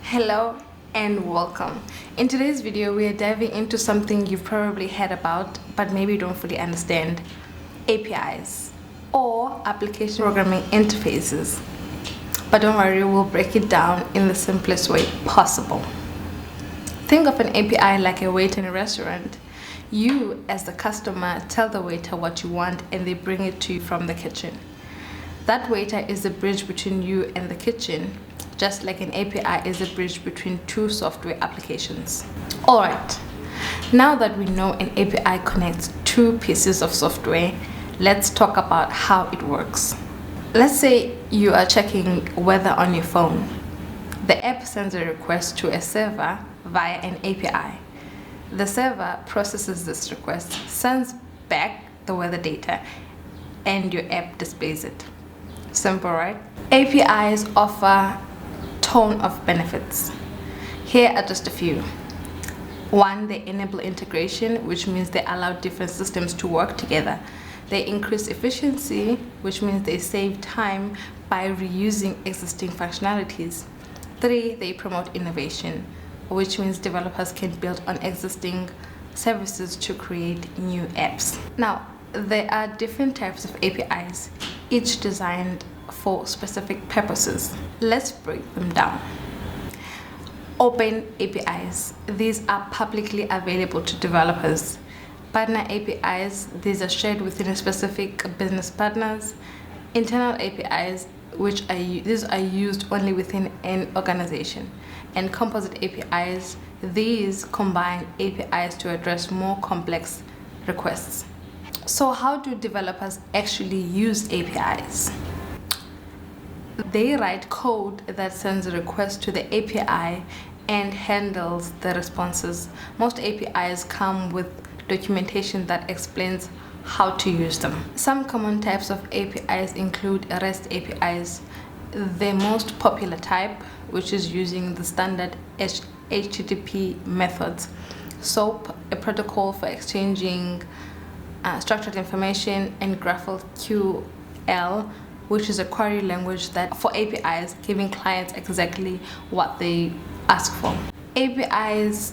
Hello and welcome. In today's video, we are diving into something you've probably heard about but maybe don't fully understand: APIs, or application programming interfaces. But don't worry, we'll break it down in the simplest way possible. Think of an API like a waiter in a restaurant. You, as the customer, tell the waiter what you want and they bring it to you from the kitchen. That waiter is the bridge between you and the kitchen, just like an API is a bridge between two software applications. Alright, now that we know an API connects two pieces of software, let's talk about how it works. Let's say you are checking weather on your phone. The app sends a request to a server via an API. The server processes this request, sends back the weather data, and your app displays it. Simple, right? APIs offer ton of benefits. Here are just a few. One, they enable integration, which means they allow different systems to work together. They increase efficiency, which means they save time by reusing existing functionalities. 3, they promote innovation, which means developers can build on existing services to create new apps. Now, there are different types of APIs, each designed for specific purposes. Let's break them down. Open APIs. These are publicly available to developers. Partner APIs. These are shared within a specific business partners. Internal APIs, these are used only within an organization. And composite APIs. These combine APIs to address more complex requests. So how do developers actually use APIs? They write code that sends a request to the API and handles the responses. Most APIs come with documentation that explains how to use them. Some common types of APIs include REST APIs. The most popular type, which is using the standard HTTP methods. SOAP, a protocol for exchanging structured information, and GraphQL, which is a query language that for APIs, giving clients exactly what they ask for. APIs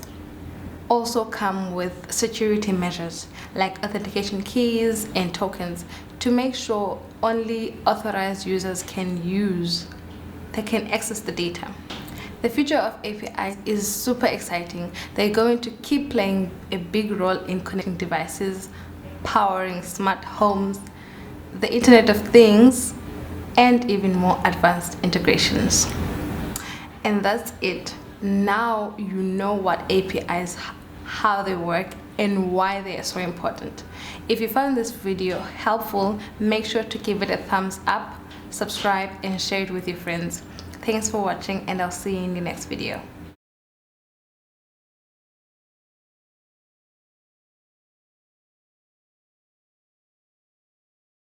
also come with security measures like authentication keys and tokens to make sure only authorized users can access the data. The future of APIs is super exciting. They're going to keep playing a big role in connecting devices, powering smart homes, the Internet of Things, and even more advanced integrations. And that's it. Now you know what APIs, how they work, and why they are so important. If you found this video helpful, make sure to give it a thumbs up, subscribe, and share it with your friends. Thanks for watching, and I'll see you in the next video.